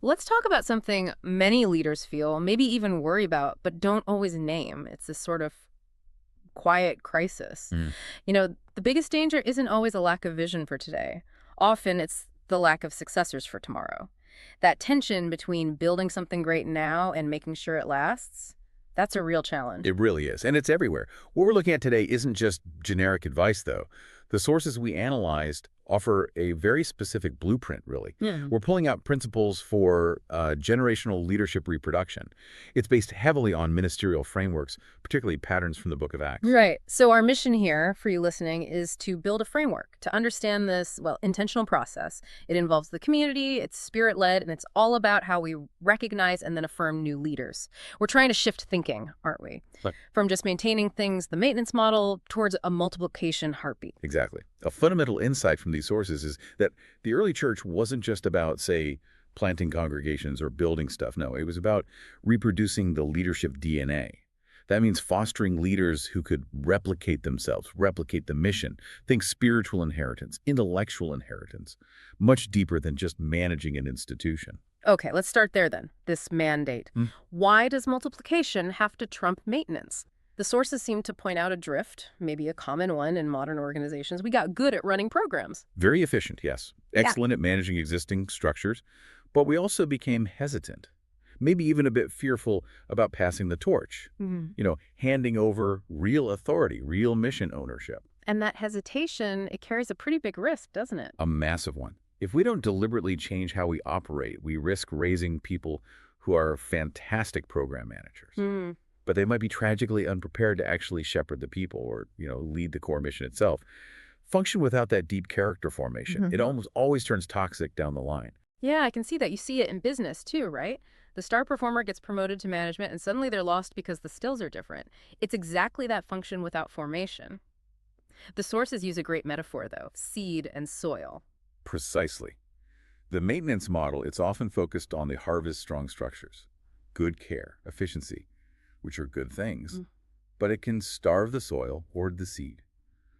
Let's talk about something many leaders feel, maybe even worry about, but don't always name. It's this sort of quiet crisis. Mm. The biggest danger isn't always a lack of vision for today. Often it's the lack of successors for tomorrow. That tension between building something great now and making sure it lasts, that's a real challenge. It really is, and it's everywhere. What we're looking at today isn't just generic advice, though. The sources we analyzed offer a very specific blueprint, really. Yeah. We're pulling out principles for generational leadership reproduction. It's based heavily on ministerial frameworks, particularly patterns from the Book of Acts. Right. So our mission here for you listening is to build a framework to understand this, intentional process. It involves the community, it's spirit-led, and it's all about how we recognize and then affirm new leaders. We're trying to shift thinking, aren't we? Look. From just maintaining things, the maintenance model, towards a multiplication heartbeat. Exactly. A fundamental insight from these sources is that the early church wasn't just about, say, planting congregations or building stuff. No, it was about reproducing the leadership DNA. That means fostering leaders who could replicate themselves, replicate the mission, think spiritual inheritance, intellectual inheritance, much deeper than just managing an institution. Okay, let's start there then, this mandate. Hmm. Why does multiplication have to trump maintenance? The sources seem to point out a drift, maybe a common one in modern organizations. We got good at running programs. Very efficient, yes. Excellent at managing existing structures, but we also became hesitant, maybe even a bit fearful about passing the torch, handing over real authority, real mission ownership. And that hesitation, it carries a pretty big risk, doesn't it? A massive one. If we don't deliberately change how we operate, we risk raising people who are fantastic program managers. But they might be tragically unprepared to actually shepherd the people or, lead the core mission itself. Function without that deep character formation. It almost always turns toxic down the line. Yeah, I can see that. You see it in business too, right? The star performer gets promoted to management and suddenly they're lost because the skills are different. It's exactly that function without formation. The sources use a great metaphor, though, seed and soil. Precisely. The maintenance model, it's often focused on the harvest-strong structures, good care, efficiency, which are good things, but it can starve the soil, hoard the seed.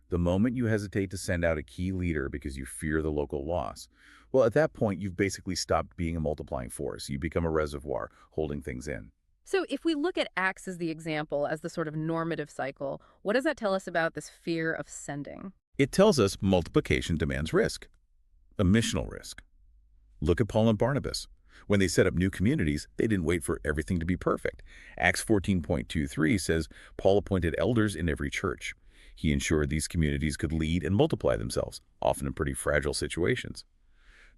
The moment you hesitate to send out a key leader because you fear the local loss, well, at that point, you've basically stopped being a multiplying force. You become a reservoir, holding things in. So if we look at Acts as the example, as the sort of normative cycle, what does that tell us about this fear of sending? It tells us multiplication demands risk, a missional risk. Look at Paul and Barnabas. When they set up new communities, they didn't wait for everything to be perfect. Acts 14.23 says Paul appointed elders in every church. He ensured these communities could lead and multiply themselves, often in pretty fragile situations.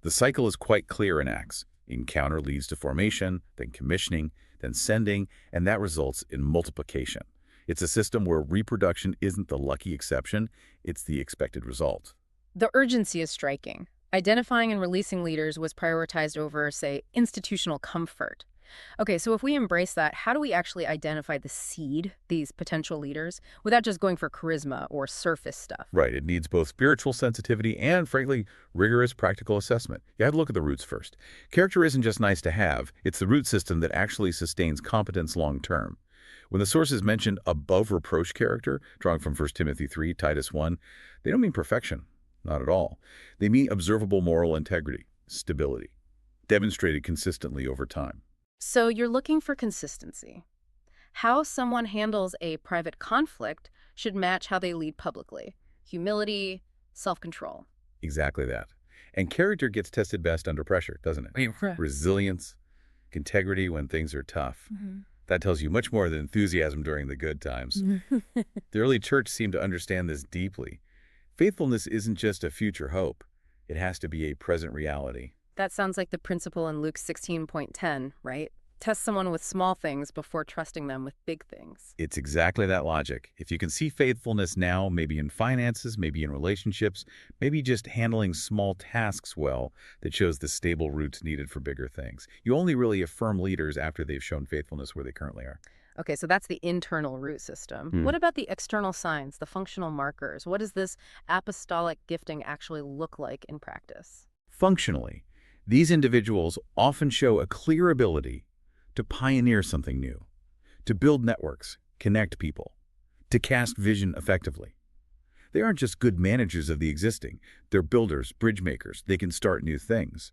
The cycle is quite clear in Acts. Encounter leads to formation, then commissioning, then sending, and that results in multiplication. It's a system where reproduction isn't the lucky exception, it's the expected result. The urgency is striking. Identifying and releasing leaders was prioritized over, say, institutional comfort. Okay, so if we embrace that, how do we actually identify the seed, these potential leaders, without just going for charisma or surface stuff? Right, it needs both spiritual sensitivity and, frankly, rigorous practical assessment. You have to look at the roots first. Character isn't just nice to have, it's the root system that actually sustains competence long term. When the sources mention above reproach character, drawing from 1 Timothy 3, Titus 1, they don't mean perfection. Not at all. They mean observable moral integrity, stability, demonstrated consistently over time. So you're looking for consistency. How someone handles a private conflict should match how they lead publicly. Humility, self-control. Exactly that. And character gets tested best under pressure, doesn't it? Resilience, integrity when things are tough. That tells you much more than enthusiasm during the good times. The early church seemed to understand this deeply. Faithfulness isn't just a future hope. It has to be a present reality. That sounds like the principle in Luke 16.10, right? Test someone with small things before trusting them with big things. It's exactly that logic. If you can see faithfulness now, maybe in finances, maybe in relationships, maybe just handling small tasks well, that shows the stable roots needed for bigger things. You only really affirm leaders after they've shown faithfulness where they currently are. Okay, so that's the internal root system. What about the external signs, the functional markers? What does this apostolic gifting actually look like in practice? Functionally, these individuals often show a clear ability to pioneer something new, to build networks, connect people, to cast vision effectively. They aren't just good managers of the existing. They're builders, bridge makers. They can start new things.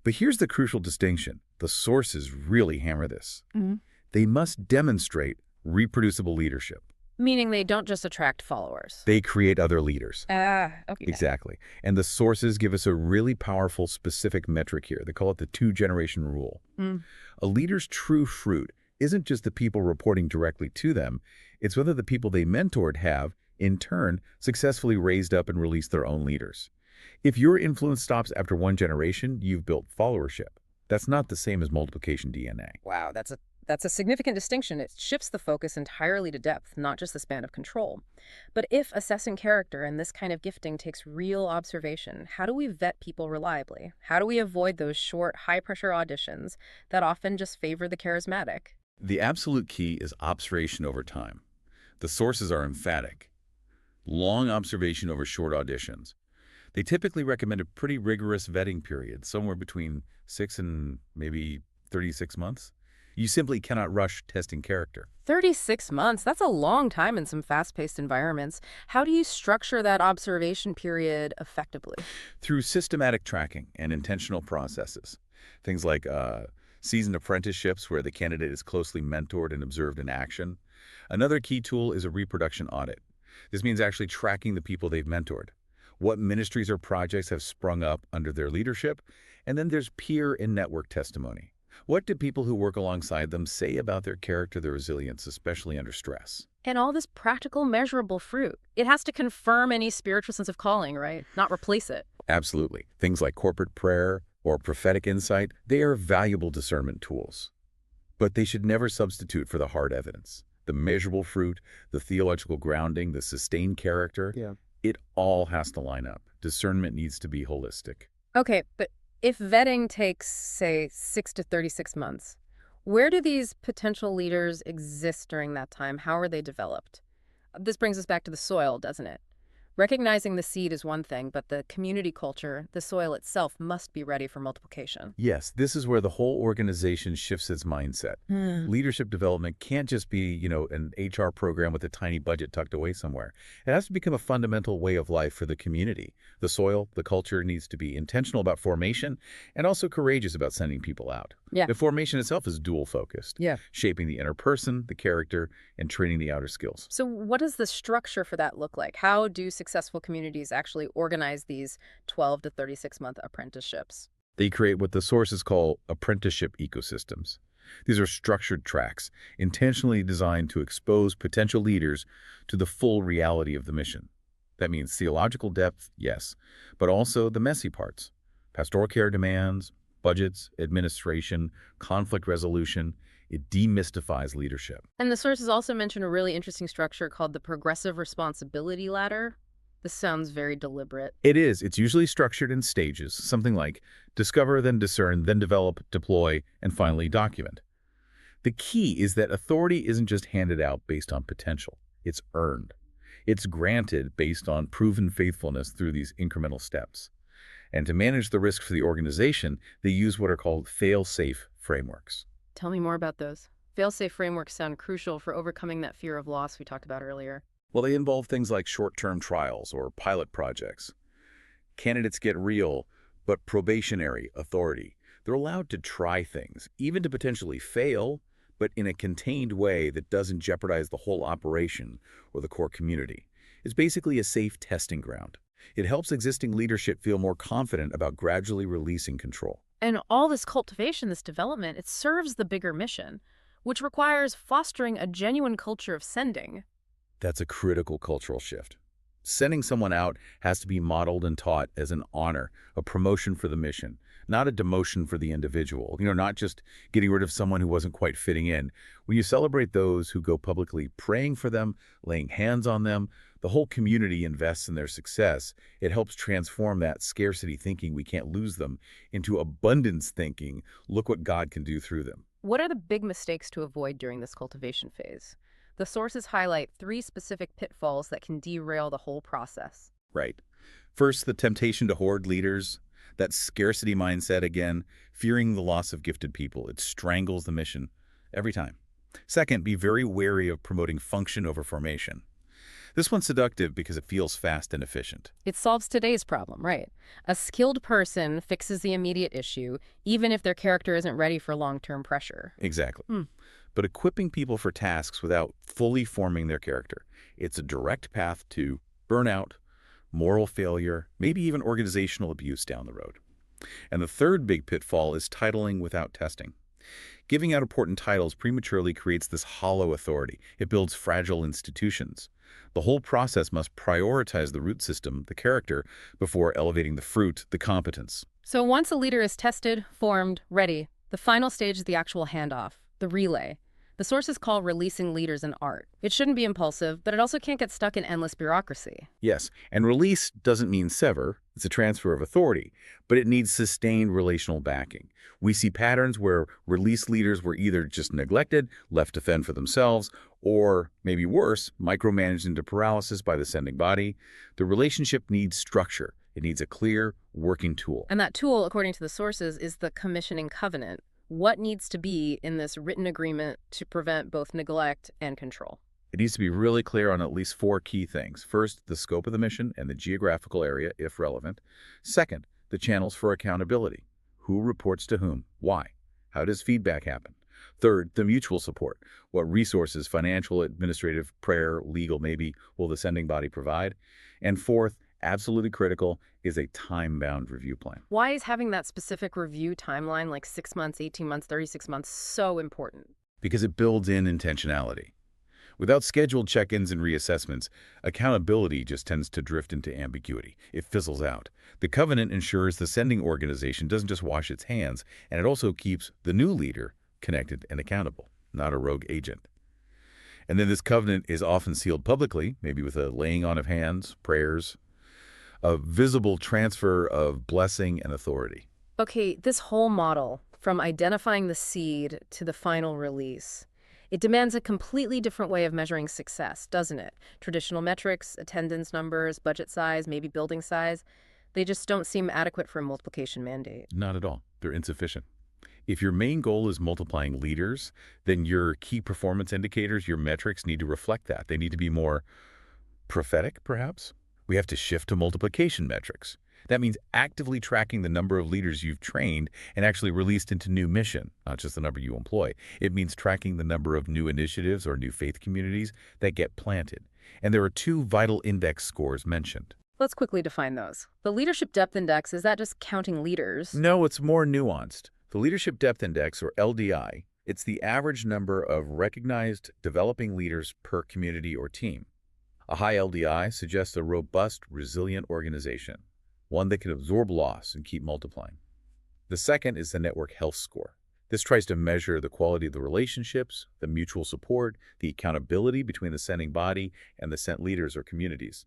But here's the crucial distinction. The sources really hammer this. Mhm. They must demonstrate reproducible leadership. Meaning they don't just attract followers. They create other leaders. Okay. Exactly. And the sources give us a really powerful specific metric here. They call it the two-generation rule. Mm. A leader's true fruit isn't just the people reporting directly to them. It's whether the people they mentored have, in turn, successfully raised up and released their own leaders. If your influence stops after one generation, you've built followership. That's not the same as multiplication DNA. Wow, that's a significant distinction. It shifts the focus entirely to depth, not just the span of control. But if assessing character and this kind of gifting takes real observation, how do we vet people reliably? How do we avoid those short, high-pressure auditions that often just favor the charismatic? The absolute key is observation over time. The sources are emphatic. Long observation over short auditions. They typically recommend a pretty rigorous vetting period, somewhere between 6 and maybe 36 months. You simply cannot rush testing character. 36 months, that's a long time in some fast-paced environments. How do you structure that observation period effectively? Through systematic tracking and intentional processes. Things like seasoned apprenticeships where the candidate is closely mentored and observed in action. Another key tool is a reproduction audit. This means actually tracking the people they've mentored. What ministries or projects have sprung up under their leadership, and then there's peer and network testimony. What do people who work alongside them say about their character, their resilience, especially under stress? And all this practical, measurable fruit. It has to confirm any spiritual sense of calling, right? Not replace it. Absolutely. Things like corporate prayer or prophetic insight, they are valuable discernment tools. But they should never substitute for the hard evidence. The measurable fruit, the theological grounding, the sustained character. Yeah. It all has to line up. Discernment needs to be holistic. Okay, but if vetting takes, say, 6 to 36 months, where do these potential leaders exist during that time? How are they developed? This brings us back to the soil, doesn't it? Recognizing the seed is one thing, but the community culture, the soil itself, must be ready for multiplication. Yes, this is where the whole organization shifts its mindset. Leadership development can't just be, an HR program with a tiny budget tucked away somewhere. It has to become a fundamental way of life for the community. The soil, the culture needs to be intentional about formation and also courageous about sending people out. Yeah. The formation itself is dual-focused, Yeah. shaping the inner person, the character, and training the outer skills. So what does the structure for that look like? How do successful communities actually organize these 12 to 36-month apprenticeships? They create what the sources call apprenticeship ecosystems. These are structured tracks, intentionally designed to expose potential leaders to the full reality of the mission. That means theological depth, yes, but also the messy parts. Pastoral care demands, budgets, administration, conflict resolution. It demystifies leadership. And the sources also mention a really interesting structure called the progressive responsibility ladder. This sounds very deliberate. It is. It's usually structured in stages, something like discover, then discern, then develop, deploy, and finally document. The key is that authority isn't just handed out based on potential. It's earned. It's granted based on proven faithfulness through these incremental steps. And to manage the risk for the organization, they use what are called fail-safe frameworks. Tell me more about those. Fail-safe frameworks sound crucial for overcoming that fear of loss we talked about earlier. Well, they involve things like short-term trials or pilot projects. Candidates get real, but probationary authority. They're allowed to try things, even to potentially fail, but in a contained way that doesn't jeopardize the whole operation or the core community. It's basically a safe testing ground. It helps existing leadership feel more confident about gradually releasing control. And all this cultivation, this development, it serves the bigger mission, which requires fostering a genuine culture of sending. That's a critical cultural shift. Sending someone out has to be modeled and taught as an honor, a promotion for the mission, not a demotion for the individual. Not just getting rid of someone who wasn't quite fitting in. When you celebrate those who go publicly praying for them, laying hands on them, the whole community invests in their success. It helps transform that scarcity thinking, we can't lose them, into abundance thinking, look what God can do through them. What are the big mistakes to avoid during this cultivation phase? The sources highlight 3 specific pitfalls that can derail the whole process. Right. First, the temptation to hoard leaders. That scarcity mindset, again, fearing the loss of gifted people. It strangles the mission every time. Second, be very wary of promoting function over formation. This one's seductive because it feels fast and efficient. It solves today's problem, right? A skilled person fixes the immediate issue, even if their character isn't ready for long-term pressure. Exactly. Hmm. But equipping people for tasks without fully forming their character, it's a direct path to burnout, moral failure, maybe even organizational abuse down the road. And the third big pitfall is titling without testing. Giving out important titles prematurely creates this hollow authority. It builds fragile institutions. The whole process must prioritize the root system, the character, before elevating the fruit, the competence. So once a leader is tested, formed, ready, the final stage is the actual handoff, the relay. The sources call releasing leaders an art. It shouldn't be impulsive, but it also can't get stuck in endless bureaucracy. Yes, and release doesn't mean sever. It's a transfer of authority, but it needs sustained relational backing. We see patterns where release leaders were either just neglected, left to fend for themselves, or, maybe worse, micromanaged into paralysis by the sending body. The relationship needs structure. It needs a clear, working tool. And that tool, according to the sources, is the commissioning covenant. What needs to be in this written agreement to prevent both neglect and control? It needs to be really clear on at least four key things. First, the scope of the mission and the geographical area, if relevant. Second, the channels for accountability. Who reports to whom? Why? How does feedback happen? Third, the mutual support. What resources, financial, administrative, prayer, legal, maybe, will the sending body provide? And fourth, absolutely critical, is a time-bound review plan. Why is having that specific review timeline, like 6 months, 18 months, 36 months, so important? Because it builds in intentionality. Without scheduled check-ins and reassessments, accountability just tends to drift into ambiguity. It fizzles out. The covenant ensures the sending organization doesn't just wash its hands, and it also keeps the new leader connected and accountable, not a rogue agent. And then this covenant is often sealed publicly, maybe with a laying on of hands, prayers, a visible transfer of blessing and authority. Okay, this whole model, from identifying the seed to the final release, it demands a completely different way of measuring success, doesn't it? Traditional metrics, attendance numbers, budget size, maybe building size, they just don't seem adequate for a multiplication mandate. Not at all. They're insufficient. If your main goal is multiplying leaders, then your key performance indicators, your metrics, need to reflect that. They need to be more prophetic, perhaps. We have to shift to multiplication metrics. That means actively tracking the number of leaders you've trained and actually released into new mission, not just the number you employ. It means tracking the number of new initiatives or new faith communities that get planted. And there are two vital index scores mentioned. Let's quickly define those. The Leadership Depth Index, is that just counting leaders? No, it's more nuanced. The Leadership Depth Index, or LDI, it's the average number of recognized developing leaders per community or team. A high LDI suggests a robust, resilient organization, one that can absorb loss and keep multiplying. The second is the Network Health Score. This tries to measure the quality of the relationships, the mutual support, the accountability between the sending body and the sent leaders or communities.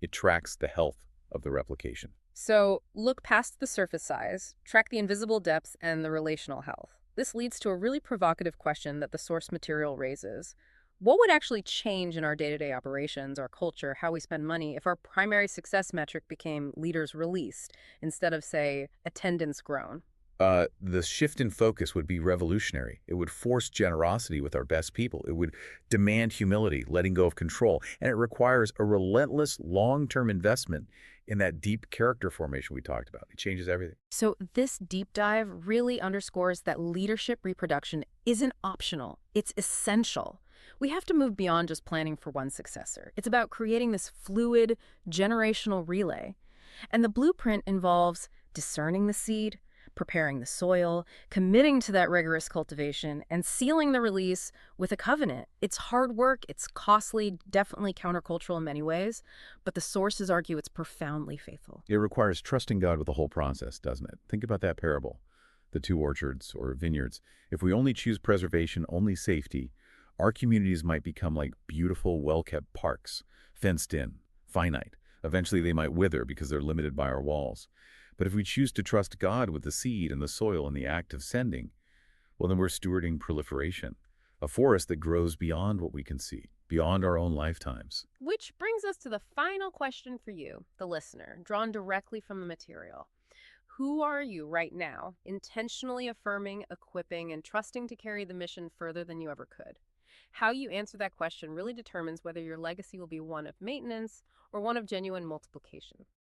It tracks the health of the replication. So look past the surface size, track the invisible depths and the relational health. This leads to a really provocative question that the source material raises. What would actually change in our day-to-day operations, our culture, how we spend money, if our primary success metric became leaders released instead of, say, attendance grown? The shift in focus would be revolutionary. It would force generosity with our best people. It would demand humility, letting go of control. And it requires a relentless long-term investment in that deep character formation we talked about. It changes everything. So this deep dive really underscores that leadership reproduction isn't optional. It's essential. We have to move beyond just planning for one successor. It's about creating this fluid, generational relay. And the blueprint involves discerning the seed, preparing the soil, committing to that rigorous cultivation, and sealing the release with a covenant. It's hard work, it's costly, definitely countercultural in many ways, but the sources argue it's profoundly faithful. It requires trusting God with the whole process, doesn't it? Think about that parable, the two orchards or vineyards. If we only choose preservation, only safety, our communities might become like beautiful, well-kept parks, fenced in, finite. Eventually they might wither because they're limited by our walls. But if we choose to trust God with the seed and the soil and the act of sending, well, then we're stewarding proliferation, a forest that grows beyond what we can see, beyond our own lifetimes. Which brings us to the final question for you, the listener, drawn directly from the material. Who are you right now, intentionally affirming, equipping, and trusting to carry the mission further than you ever could? How you answer that question really determines whether your legacy will be one of maintenance or one of genuine multiplication.